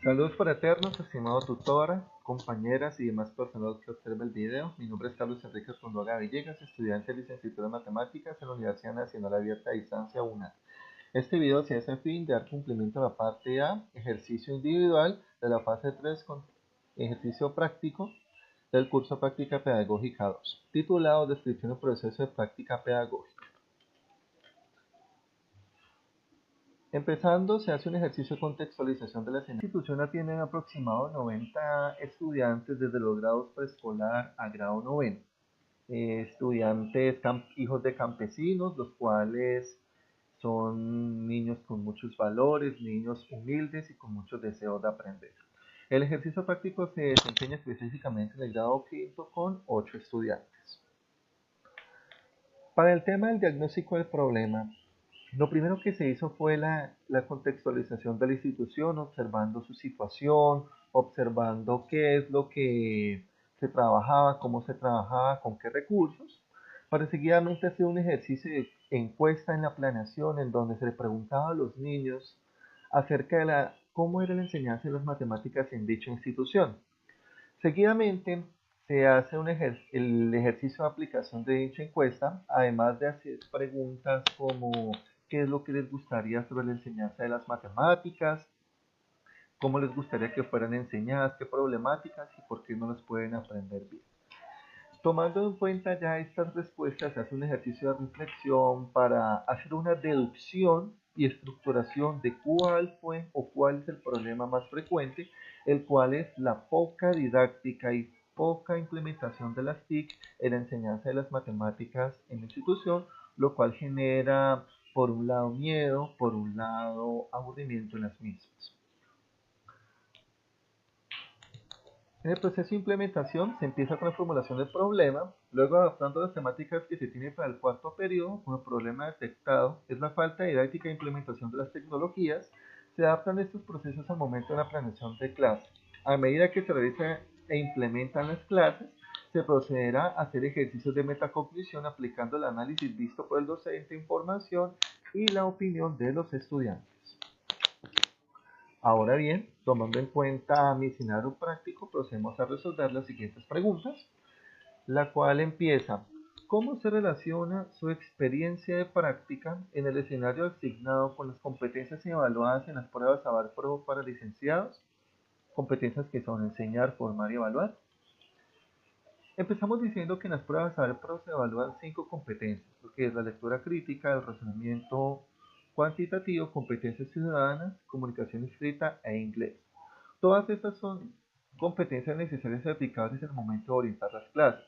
Saludos fraternos, estimado tutora, compañeras y demás personas que observen el video. Mi nombre es Carlos Enrique Condoga Villegas, estudiante de licenciatura en Matemáticas en la Universidad Nacional Abierta a Distancia UNA. Este video se hace a fin de dar cumplimiento a la parte A, ejercicio individual de la fase 3 con ejercicio práctico del curso Práctica Pedagógica 2, titulado Descripción del proceso de práctica pedagógica. Empezando, se hace un ejercicio de contextualización de la enseñanza. La institución atiende aproximadamente 90 estudiantes desde los grados preescolar a grado noveno. Estudiantes hijos de campesinos, los cuales son niños con muchos valores, niños humildes y con muchos deseos de aprender. El ejercicio práctico se desempeña específicamente en el grado quinto con 8 estudiantes. Para el tema del diagnóstico del problema, lo primero que se hizo fue la contextualización de la institución, observando su situación, observando qué es lo que se trabajaba, cómo se trabajaba, con qué recursos, para seguidamente hacer un ejercicio de encuesta en la planeación en donde se le preguntaba a los niños acerca de cómo era la enseñanza de las matemáticas en dicha institución. Seguidamente se hace el ejercicio de aplicación de dicha encuesta, además de hacer preguntas como qué es lo que les gustaría sobre la enseñanza de las matemáticas, cómo les gustaría que fueran enseñadas, qué problemáticas y por qué no las pueden aprender bien. Tomando en cuenta ya estas respuestas, se hace un ejercicio de reflexión para hacer una deducción y estructuración de cuál fue o cuál es el problema más frecuente, el cual es la poca didáctica y poca implementación de las TIC en la enseñanza de las matemáticas en la institución, lo cual genera por un lado miedo, por un lado aburrimiento en las mismas. En el proceso de implementación se empieza con la formulación del problema, luego adaptando las temáticas que se tienen para el cuarto periodo. Como el problema detectado es la falta de didáctica e implementación de las tecnologías, se adaptan estos procesos al momento de la planeación de clase. A medida que se realizan e implementan las clases, se procederá a hacer ejercicios de metacognición aplicando el análisis visto por el docente, información y la opinión de los estudiantes. Ahora bien, tomando en cuenta mi escenario práctico, procedemos a resolver las siguientes preguntas, la cual empieza: ¿cómo se relaciona su experiencia de práctica en el escenario asignado con las competencias evaluadas en las pruebas Saber Pro para licenciados? Competencias que son enseñar, formar y evaluar. Empezamos diciendo que en las pruebas Saber Pro se evalúan 5 competencias, lo que es la lectura crítica, el razonamiento cuantitativo, competencias ciudadanas, comunicación escrita e inglés. Todas estas son competencias necesarias y aplicables en el momento de orientar las clases.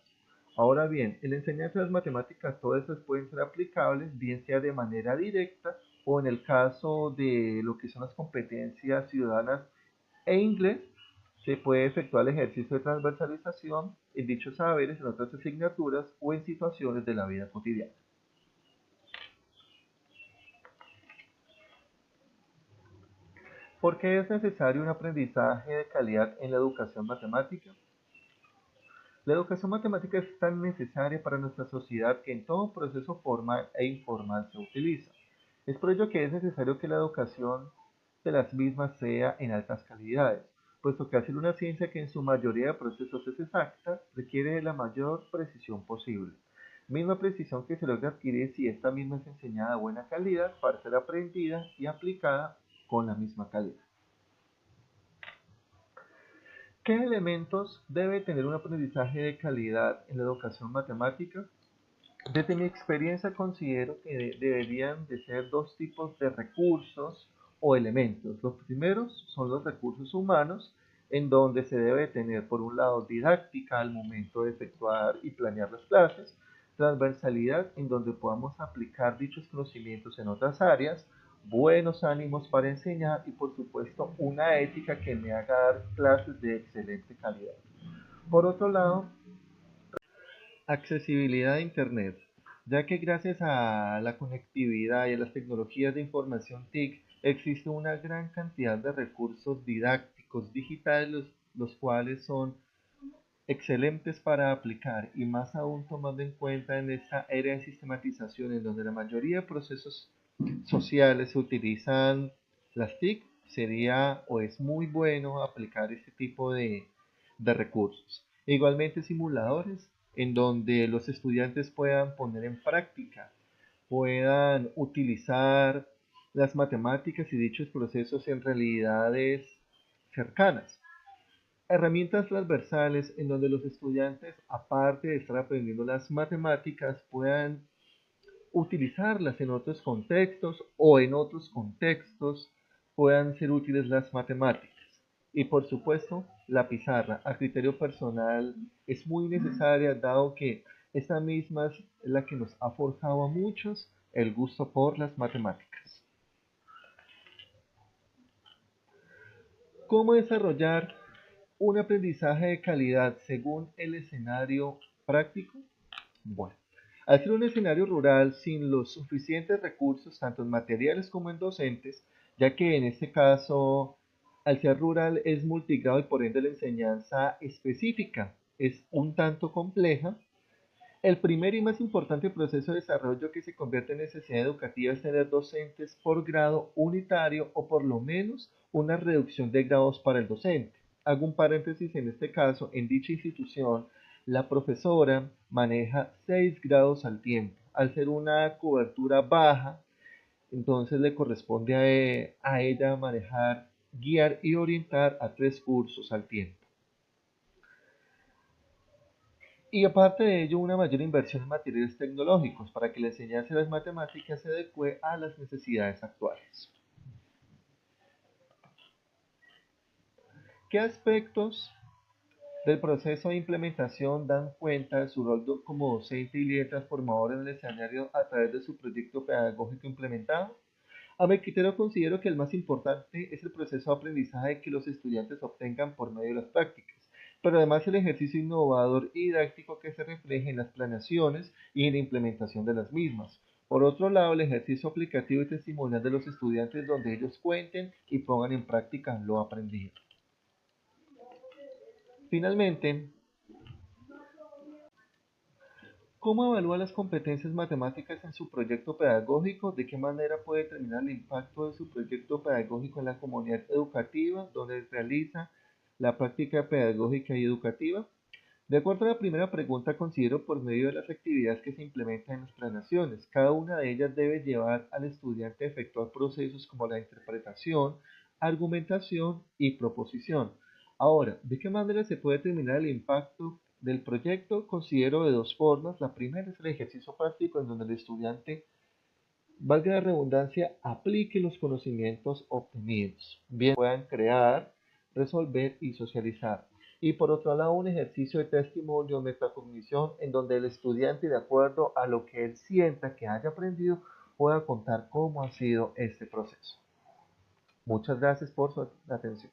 Ahora bien, en la enseñanza de las matemáticas todas estas pueden ser aplicables, bien sea de manera directa o en el caso de lo que son las competencias ciudadanas e inglés, se puede efectuar el ejercicio de transversalización en dichos saberes en otras asignaturas o en situaciones de la vida cotidiana. ¿Por qué es necesario un aprendizaje de calidad en la educación matemática? La educación matemática es tan necesaria para nuestra sociedad que en todo proceso formal e informal se utiliza. Es por ello que es necesario que la educación de las mismas sea en altas calidades, puesto que hacer una ciencia que en su mayoría de procesos es exacta requiere de la mayor precisión posible. Misma precisión que se logra adquirir si esta misma es enseñada a buena calidad para ser aprendida y aplicada con la misma calidad. ¿Qué elementos debe tener un aprendizaje de calidad en la educación matemática? Desde mi experiencia considero que deberían de ser dos tipos de recursos o elementos. Los primeros son los recursos humanos, en donde se debe tener por un lado didáctica al momento de efectuar y planear las clases, transversalidad en donde podamos aplicar dichos conocimientos en otras áreas, buenos ánimos para enseñar y por supuesto una ética que me haga dar clases de excelente calidad. Por otro lado, accesibilidad a Internet, ya que gracias a la conectividad y a las tecnologías de información TIC existe una gran cantidad de recursos didácticos digitales, los cuales son excelentes para aplicar y más aún tomando en cuenta en esta era de sistematización en donde la mayoría de procesos sociales se utilizan las TIC, sería o es muy bueno aplicar este tipo de recursos. Igualmente simuladores en donde los estudiantes puedan poner en práctica, puedan utilizar las matemáticas y dichos procesos en realidades cercanas. Herramientas transversales en donde los estudiantes, aparte de estar aprendiendo las matemáticas, puedan utilizarlas en otros contextos o en otros contextos puedan ser útiles las matemáticas. Y por supuesto, la pizarra a criterio personal es muy necesaria dado que esta misma es la que nos ha forjado a muchos el gusto por las matemáticas. ¿Cómo desarrollar un aprendizaje de calidad según el escenario práctico? Bueno, al ser un escenario rural sin los suficientes recursos, tanto en materiales como en docentes, ya que en este caso, al ser rural es multigrado y por ende la enseñanza específica es un tanto compleja, el primer y más importante proceso de desarrollo que se convierte en necesidad educativa es tener docentes por grado unitario o por lo menos una reducción de grados para el docente. Hago un paréntesis en este caso, en dicha institución, la profesora maneja 6 grados al tiempo. Al ser una cobertura baja, entonces le corresponde a ella manejar, guiar y orientar a 3 cursos al tiempo. Y aparte de ello, una mayor inversión en materiales tecnológicos para que la enseñanza de las matemáticas se adecue a las necesidades actuales. ¿Qué aspectos del proceso de implementación dan cuenta de su rol como docente y líder transformador en el escenario a través de su proyecto pedagógico implementado? A mi criterio considero que el más importante es el proceso de aprendizaje que los estudiantes obtengan por medio de las prácticas, pero además el ejercicio innovador y didáctico que se refleja en las planeaciones y en la implementación de las mismas. Por otro lado, el ejercicio aplicativo y testimonial de los estudiantes donde ellos cuenten y pongan en práctica lo aprendido. Finalmente, ¿cómo evalúa las competencias matemáticas en su proyecto pedagógico? ¿De qué manera puede determinar el impacto de su proyecto pedagógico en la comunidad educativa donde realiza la práctica pedagógica y educativa? De acuerdo a la primera pregunta, considero por medio de las actividades que se implementan en las planeaciones. Cada una de ellas debe llevar al estudiante a efectuar procesos como la interpretación, argumentación y proposición. Ahora, ¿de qué manera se puede determinar el impacto del proyecto? Considero de dos formas. La primera es el ejercicio práctico en donde el estudiante, valga la redundancia, aplique los conocimientos obtenidos. Bien, puedan crear, resolver y socializar. Y por otro lado, un ejercicio de testimonio, metacognición, en donde el estudiante, de acuerdo a lo que él sienta que haya aprendido, pueda contar cómo ha sido este proceso. Muchas gracias por su atención.